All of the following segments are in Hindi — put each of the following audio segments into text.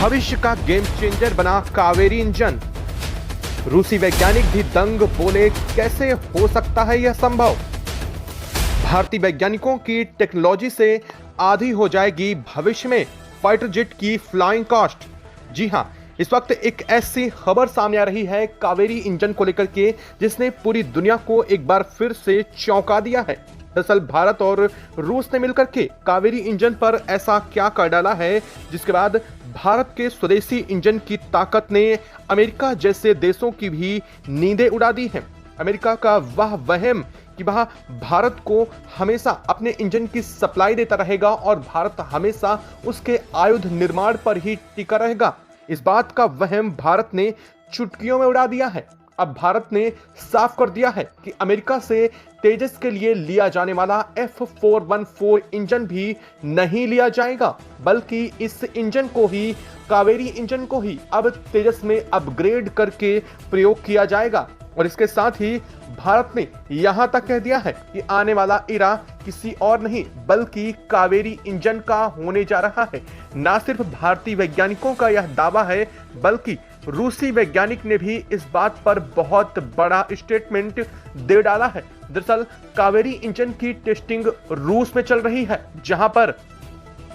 भविष्य का गेम चेंजर बना कावेरी इंजन। रूसी वैज्ञानिक भी दंग, बोले कैसे हो सकता है यह संभव। भारतीय वैज्ञानिकों की टेक्नोलॉजी से आधी हो जाएगी भविष्य में फाइटर जेट की फ्लाइंग कॉस्ट। जी हां, इस वक्त एक ऐसी खबर सामने आ रही है कावेरी इंजन को लेकर के, जिसने पूरी दुनिया को एक बार फिर से चौंका दिया है। दरअसल भारत और रूस ने मिलकर के कावेरी इंजन पर ऐसा क्या कर डाला है, जिसके बाद भारत के स्वदेशी इंजन की ताकत ने अमेरिका जैसे देशों की भी नींदें उड़ा दी हैं। अमेरिका का वह वहम कि वह भारत को हमेशा अपने इंजन की सप्लाई देता रहेगा और भारत हमेशा उसके आयुध निर्माण पर ही टिका रहेगा, इस बात का वहम भारत ने चुटकियों में उड़ा दिया है। अब भारत ने साफ कर दिया है कि अमेरिका से तेजस के लिए लिया जाने वाला F414 इंजन भी नहीं लिया जाएगा, बल्कि इस इंजन को ही, कावेरी इंजन को ही अब तेजस में अपग्रेड करके प्रयोग किया जाएगा। और इसके साथ ही भारत ने यहां तक कह दिया है कि आने वाला इरा किसी और नहीं बल्कि कावेरी इंजन का होने जा रहा है। ना सिर्फ भारतीय वैज्ञानिकों का यह दावा है, बल्कि रूसी वैज्ञानिक ने भी इस बात पर बहुत बड़ा स्टेटमेंट दे डाला है। दरअसल कावेरी इंजन की टेस्टिंग रूस में चल रही है, जहां पर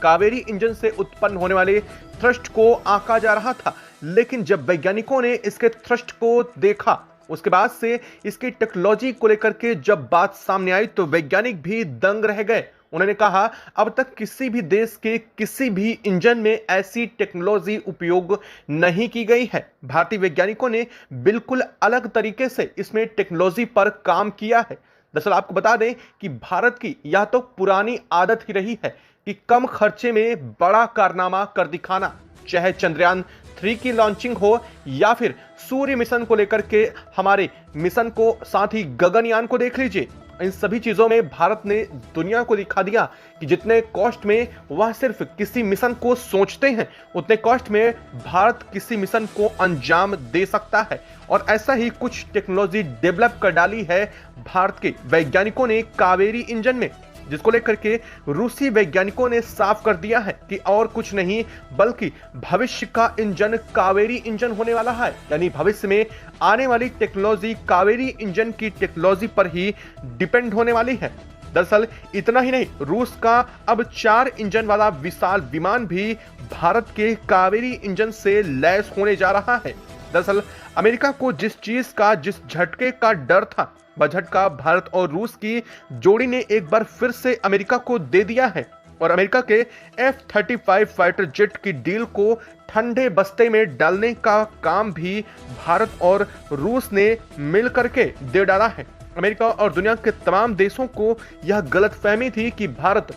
कावेरी इंजन से उत्पन्न होने वाले थ्रस्ट को आंका जा रहा था। लेकिन जब वैज्ञानिकों ने इसके थ्रस्ट को देखा, उसके बाद से इसकी टेक्नोलॉजी को लेकर के जब बात सामने आई, तो वैज्ञानिक भी दंग रह गए। उन्होंने कहा, अब तक किसी भी देश के किसी भी इंजन में ऐसी टेक्नोलॉजी उपयोग नहीं की गई है। भारतीय वैज्ञानिकों ने बिल्कुल अलग तरीके से इसमें टेक्नोलॉजी पर काम किया है। दरअसल आपको बता दें कि भारत की यह तो पुरानी आदत ही रही है कि कम खर्चे में बड़ा कारनामा कर दिखाना, चाहे चंद्रयान 3 की लॉन्चिंग हो या फिर सूर्य मिशन को लेकर के हमारे मिशन को, साथ ही गगनयान को देख लीजिए। इन सभी चीजों में भारत ने दुनिया को दिखा दिया कि जितने कॉस्ट में वह सिर्फ किसी मिशन को सोचते हैं, उतने कॉस्ट में भारत किसी मिशन को अंजाम दे सकता है। और ऐसा ही कुछ टेक्नोलॉजी डेवलप कर डाली है भारत के वैज्ञानिकों ने कावेरी इंजन में, जिसको लेकर के रूसी वैज्ञानिकों ने साफ कर दिया है कि और कुछ नहीं बल्कि भविष्य का इंजन कावेरी इंजन होने वाला है। यानी भविष्य में आने वाली टेक्नोलॉजी कावेरी इंजन की टेक्नोलॉजी पर ही डिपेंड होने वाली है। दरअसल इतना ही नहीं, रूस का अब 4 इंजन वाला विशाल विमान भी भारत के कावेरी इंजन से लैस होने जा रहा है। दरअसल अमेरिका को जिस चीज का, जिस झटके का डर था, वह झटका भारत और रूस की जोड़ी ने एक बार फिर से अमेरिका को दे दिया है। और अमेरिका के F-35 फाइटर जेट की डील को ठंडे बस्ते में डालने का काम भी भारत और रूस ने मिल करके दे डाला है। अमेरिका और दुनिया के तमाम देशों को यह गलतफहमी थी कि भारत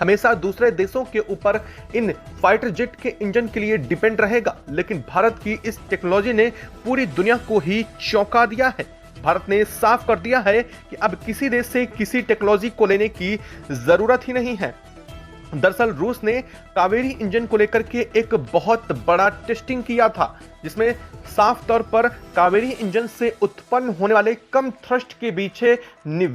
हमेशा दूसरे देशों के ऊपर इन फाइटर जेट के इंजन के लिए डिपेंड रहेगा, लेकिन भारत की इस टेक्नोलॉजी ने पूरी दुनिया को ही चौंका दिया है। भारत ने साफ कर दिया है कि अब किसी देश से किसी टेक्नोलॉजी को लेने की जरूरत ही नहीं है। दरअसल रूस ने कावेरी इंजन को लेकर के एक बहुत बड़ा टेस्टिंग किया था, जिसमें साफ तौर पर कावेरी इंजन से उत्पन्न होने वाले कम थ्रस्ट के पीछे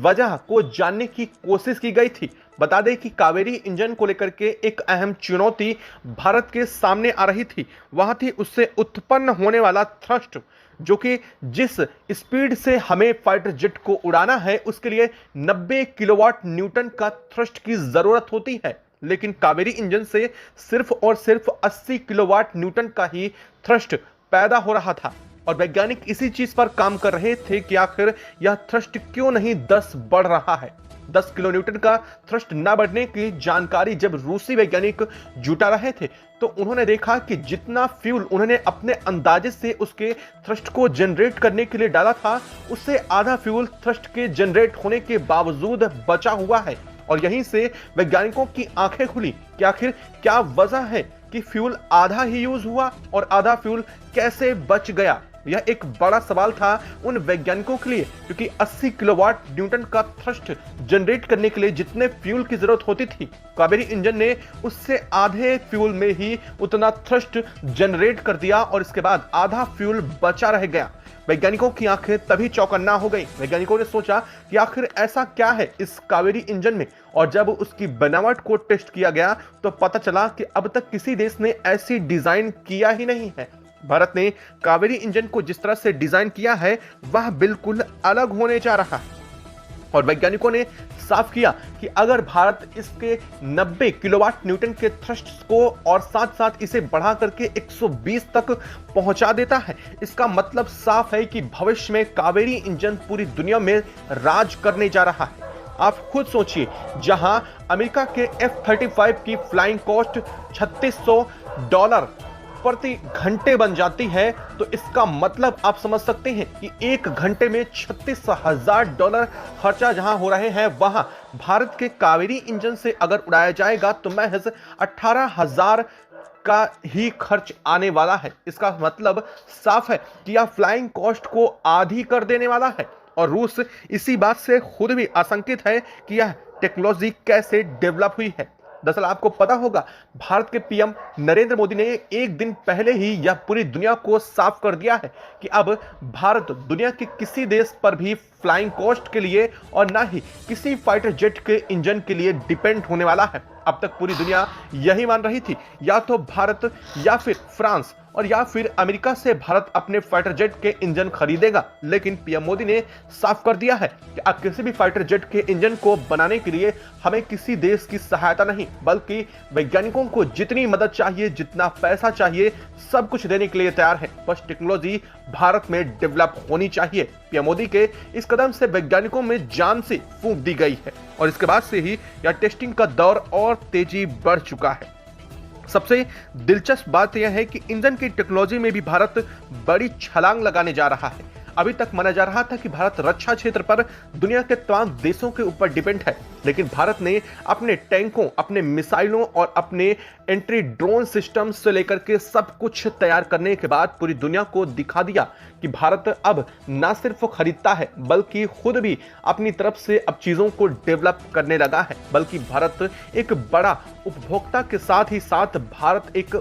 वजह को जानने की कोशिश की गई थी। बता दें कि कावेरी इंजन को लेकर के एक अहम चुनौती भारत के सामने आ रही थी। वह थी उससे उत्पन्न होने वाला थ्रस्ट, जो कि जिस स्पीड से हमें फाइटर जेट को उड़ाना है, उसके लिए 90 किलोवाट न्यूटन का थ्रस्ट की जरूरत होती है। लेकिन कावेरी इंजन से सिर्फ और सिर्फ 80 किलोवाट न्यूटन का ही थ्रस्ट पैदा हो रहा था। और वैज्ञानिक इसी चीज पर काम कर रहे थे कि आखिर यह थ्रस्ट क्यों नहीं 10 बढ़ रहा है। 10 किलो न्यूटन का थ्रस्ट न बढ़ने की जानकारी जब रूसी वैज्ञानिक जुटा रहे थे, तो उन्होंने देखा कि जितना फ्यूल उन्होंने अपने अंदाजे से उसके थ्रस्ट को जनरेट करने के लिए डाला था, उससे आधा फ्यूल थ्रस्ट के जनरेट होने के बावजूद बचा हुआ है। और यहीं से वैज्ञानिकों की आंखें खुली कि आखिर क्या वजह है कि फ्यूल आधा ही यूज हुआ और आधा फ्यूल कैसे बच गया। यह एक बड़ा सवाल था उन वैज्ञानिकों के लिए, क्योंकि 80 किलोवाट न्यूटन का थ्रस्ट जनरेट करने के लिए जितने फ्यूल की जरूरत होती थी, कावेरी इंजन ने उससे आधे फ्यूल में ही उतना थ्रस्ट जनरेट कर दिया और इसके बाद आधा फ्यूल बचा रह गया। वैज्ञानिकों की आंखें तभी चौकन्ना हो गई। वैज्ञानिकों ने सोचा कि आखिर ऐसा क्या है इस कावेरी इंजन में, और जब उसकी बनावट को टेस्ट किया गया तो पता चला कि अब तक किसी देश ने ऐसी डिजाइन किया ही नहीं है। भारत ने कावेरी इंजन को जिस तरह से डिजाइन किया है वह बिल्कुल अलग होने जा रहा है, और वैज्ञानिकों ने साफ किया कि अगर भारत इसके 90 किलोवाट न्यूटन के थ्रस्ट को और साथ साथ इसे बढ़ा करके 120 तक पहुंचा देता है, इसका मतलब साफ है कि भविष्य में कावेरी इंजन पूरी दुनिया में राज करने जा रहा है। आप खुद सोचिए, जहां अमेरिका के F-35 की फ्लाइंग कॉस्ट $3600 प्रति घंटे बन जाती है, तो इसका मतलब आप समझ सकते हैं कि एक घंटे में $36,000 खर्चा जहां हो रहे हैं, वहां भारत के कावेरी इंजन से अगर उड़ाया जाएगा तो महज 18,000 का ही खर्च आने वाला है। इसका मतलब साफ है कि यह फ्लाइंग कॉस्ट को आधी कर देने वाला है, और रूस इसी बात से खुद भी आशंकित है कि यह टेक्नोलॉजी कैसे डेवलप हुई है। दरअसल आपको पता होगा, भारत के पीएम नरेंद्र मोदी ने एक दिन पहले ही यह पूरी दुनिया को साफ कर दिया है कि अब भारत दुनिया के किसी देश पर भी फ्लाइंग कॉस्ट के लिए और ना ही किसी फाइटर जेट के इंजन के लिए डिपेंड होने वाला है। अब तक पूरी दुनिया यही मान रही थी, या तो भारत या फिर फ्रांस और या फिर अमेरिका से भारत अपने फाइटर जेट के इंजन खरीदेगा, लेकिन पीएम मोदी ने साफ कर दिया है कि अब किसी भी फाइटर जेट के इंजन को बनाने के लिए हमें किसी देश की सहायता नहीं, बल्कि वैज्ञानिकों को जितनी मदद चाहिए, जितना पैसा चाहिए, सब कुछ देने के लिए तैयार है। बस टेक्नोलॉजी भारत में डेवलप होनी चाहिए। पीएम मोदी के इस कदम से वैज्ञानिकों में जान से फूंक दी गई है, और इसके बाद से ही यह टेस्टिंग का दौर और तेजी बढ़ चुका है। सबसे दिलचस्प बात यह है कि इंजन की टेक्नोलॉजी में भी भारत बड़ी छलांग लगाने जा रहा है। अभी तक माना जा रहा था कि भारत रक्षा क्षेत्र पर दुनिया के तमाम देशों के ऊपर डिपेंड है, लेकिन भारत ने अपने टैंकों, अपने मिसाइलों और अपने एंट्री ड्रोन सिस्टम से लेकर के सब कुछ तैयार करने के बाद पूरी दुनिया को दिखा दिया कि भारत अब न सिर्फ खरीदता है, बल्कि खुद भी अपनी तरफ से अब चीजों को डेवलप करने लगा है। बल्कि भारत एक बड़ा उपभोक्ता के साथ ही साथ भारत एक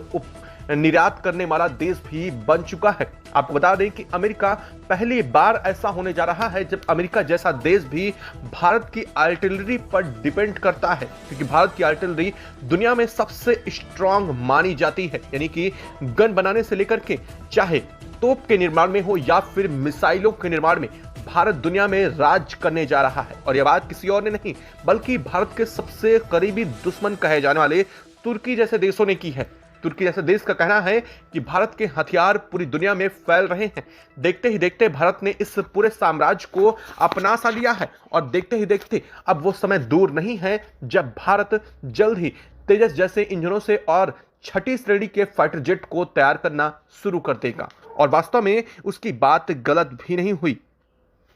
निर्यात करने वाला देश भी बन चुका है। आपको बता दें कि अमेरिका पहली बार ऐसा होने जा रहा है जब अमेरिका जैसा देश भी भारत की आर्टिलरी पर डिपेंड करता है, क्योंकि भारत की आर्टिलरी दुनिया में सबसे स्ट्रांग मानी जाती है। यानी कि गन बनाने से लेकर के चाहे तोप के निर्माण में हो या फिर मिसाइलों के निर्माण में, भारत दुनिया में राज करने जा रहा है। और यह बात किसी और ने नहीं, बल्कि भारत के सबसे करीबी दुश्मन कहे जाने वाले तुर्की जैसे देशों ने की है। तुर्की जैसे देश का कहना है कि भारत के हथियार पूरी दुनिया में फैल रहे हैं। देखते ही देखते भारत ने इस पूरे साम्राज्य को अपना सा लिया है, और देखते ही देखते अब वो समय दूर नहीं है जब भारत जल्द ही तेजस जैसे इंजनों से और 6ठी श्रेणी के फाइटर जेट को तैयार करना शुरू कर देगा। और वास्तव में उसकी बात गलत भी नहीं हुई।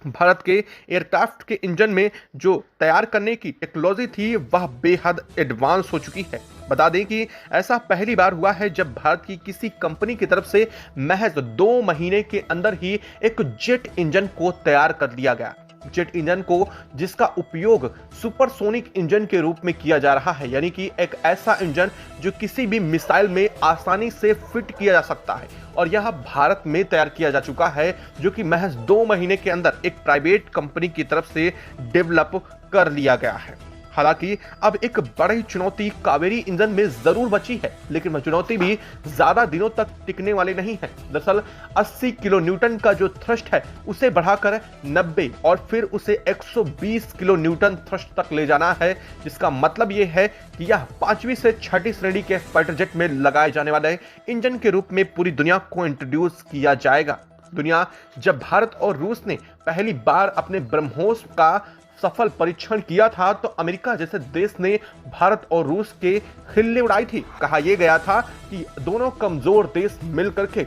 भारत के एयरक्राफ्ट के इंजन में जो तैयार करने की टेक्नोलॉजी थी वह बेहद एडवांस हो चुकी है। बता दें कि ऐसा पहली बार हुआ है जब भारत की किसी कंपनी की तरफ से महज 2 महीने के अंदर ही एक जेट इंजन को तैयार कर लिया गया। जेट इंजन को जिसका उपयोग सुपरसोनिक इंजन के रूप में किया जा रहा है, यानी कि एक ऐसा इंजन जो किसी भी मिसाइल में आसानी से फिट किया जा सकता है, और यह भारत में तैयार किया जा चुका है, जो कि महज 2 महीने के अंदर एक प्राइवेट कंपनी की तरफ से डेवलप कर लिया गया है। हालांकि अब एक बड़ी चुनौती कावेरी इंजन में जरूर बची है, लेकिन वह चुनौती भी ज्यादा दिनों तक टिकने वाली नहीं है। दरअसल 80 किलो न्यूटन का जो थ्रस्ट है उसे बढ़ाकर 90 और फिर उसे 120 किलो न्यूटन थ्रस्ट तक ले जाना है, जिसका मतलब यह है कि यह 5वीं से 6ठी श्रेणी के फाइटर जेट में लगाए जाने वाले इंजन के रूप में पूरी दुनिया को इंट्रोड्यूस किया जाएगा। दुनिया जब भारत और रूस ने पहली बार अपने ब्रह्मोस का सफल परीक्षण किया था तो अमेरिका जैसे देश ने भारत और रूस के खिल्ली उड़ाई थी। कहा यह गया था कि दोनों कमजोर देश मिलकर के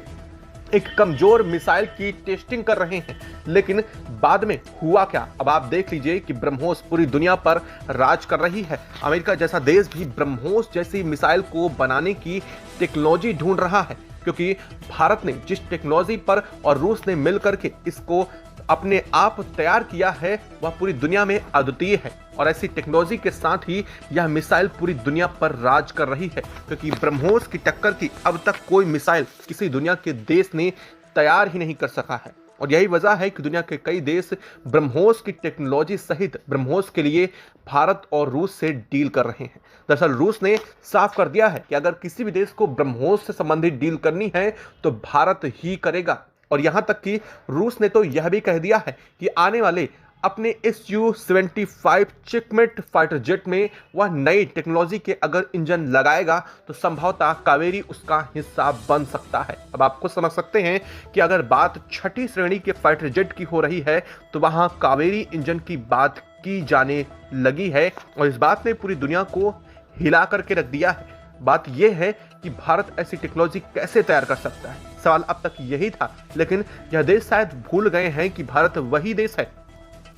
एक कमजोर मिसाइल की टेस्टिंग कर रहे हैं, लेकिन बाद में हुआ क्या, अब आप देख लीजिए कि ब्रह्मोस पूरी दुनिया पर राज कर रही है। अमेरिका जैसा देश भी ब्रह्मोस जैसी मिसाइल को बनाने की टेक्नोलॉजी ढूंढ रहा है, क्योंकि भारत ने जिस टेक्नोलॉजी पर और रूस ने मिलकर के इसको अपने आप तैयार किया है वह पूरी दुनिया में अद्वितीय है। और ऐसी टेक्नोलॉजी के साथ ही यह मिसाइल पूरी दुनिया पर राज कर रही है, क्योंकि ब्रह्मोस की टक्कर की अब तक कोई मिसाइल किसी दुनिया के देश ने तैयार ही नहीं कर सका है। और यही वजह है कि दुनिया के कई देश ब्रह्मोस की टेक्नोलॉजी सहित ब्रह्मोस के लिए भारत और रूस से डील कर रहे हैं। दरअसल रूस ने साफ कर दिया है कि अगर किसी भी देश को ब्रह्मोस से संबंधित डील करनी है तो भारत ही करेगा। और यहां तक कि रूस ने तो यह भी कह दिया है कि आने वाले अपने Su-75 चिकमेट फाइटर जेट में वह नई टेक्नोलॉजी के अगर इंजन लगाएगा तो संभवतः कावेरी उसका हिस्सा बन सकता है। अब आपको समझ सकते हैं कि अगर बात छठी श्रेणी के फाइटर जेट की हो रही है तो वहां कावेरी इंजन की बात की जाने लगी है और इस बात ने पूरी दुनिया को हिला करके रख दिया है। बात यह है कि भारत ऐसी टेक्नोलॉजी कैसे तैयार कर सकता है। सवाल अब तक यही था, लेकिन यह देश शायद भूल गए हैं कि भारत वही देश है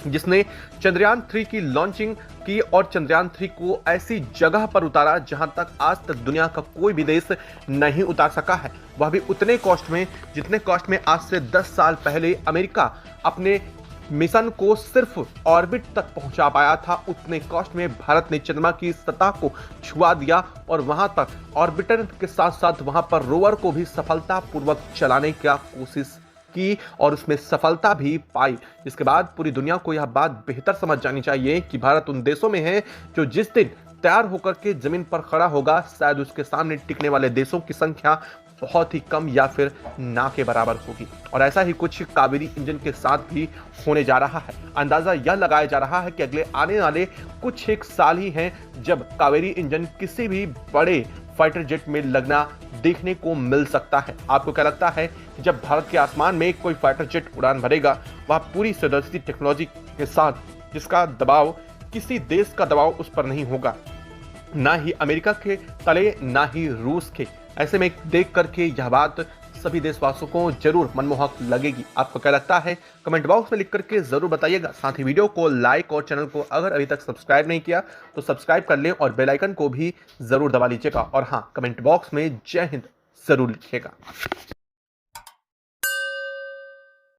जिसने चंद्रयान 3 की लॉन्चिंग की और चंद्रयान 3 को ऐसी जगह पर उतारा जहां तक आज तक दुनिया का कोई भी देश नहीं उतार सका है, वह भी उतने कॉस्ट में जितने कॉस्ट में आज से 10 साल पहले अमेरिका अपने मिशन को सिर्फ ऑर्बिट तक पहुंचा पाया था। उतने कॉस्ट में भारत ने चंद्रमा की सतह को छुआ दिया और वहां तक ऑर्बिटर के साथ साथ वहां पर रोवर को भी सफलतापूर्वक चलाने की कोशिश की और उसमें सफलता भी पाई। जिसके बाद पूरी दुनिया को यह बात बेहतर समझ जानी चाहिए कि भारत उन देशों में है जो जिस दिन तैयार होकर के जमीन पर खड़ा होगा शायद उसके सामने टिकने वाले देशों की संख्या बहुत ही कम या फिर ना के बराबर होगी। और ऐसा ही कुछ कावेरी इंजन के साथ भी होने जा रहा है। अंदाजा यह लगाया जा रहा है कि अगले आने वाले कुछ एक साल ही हैं जब कावेरी इंजन किसी भी बड़े फाइटर जेट में लगना देखने को मिल सकता है। आपको क्या लगता है कि जब भारत के आसमान में कोई फाइटर जेट उड़ान भरेगा वह पूरी सदस्यता टेक्नोलॉजी के साथ जिसका दबाव किसी देश का दबाव उस पर नहीं होगा, ना ही अमेरिका के तले ना ही रूस के। ऐसे में देख करके यह बात सभी देशवासियों को जरूर मनमोहक लगेगी। आपको क्या लगता है कमेंट बॉक्स में लिख करके जरूर बताइएगा। साथ ही वीडियो को लाइक और चैनल को अगर अभी तक सब्सक्राइब नहीं किया तो सब्सक्राइब कर लें और बेल आइकन को भी जरूर दबा लीजिएगा। और हाँ, कमेंट बॉक्स में जय हिंद जरूर लिखिएगा।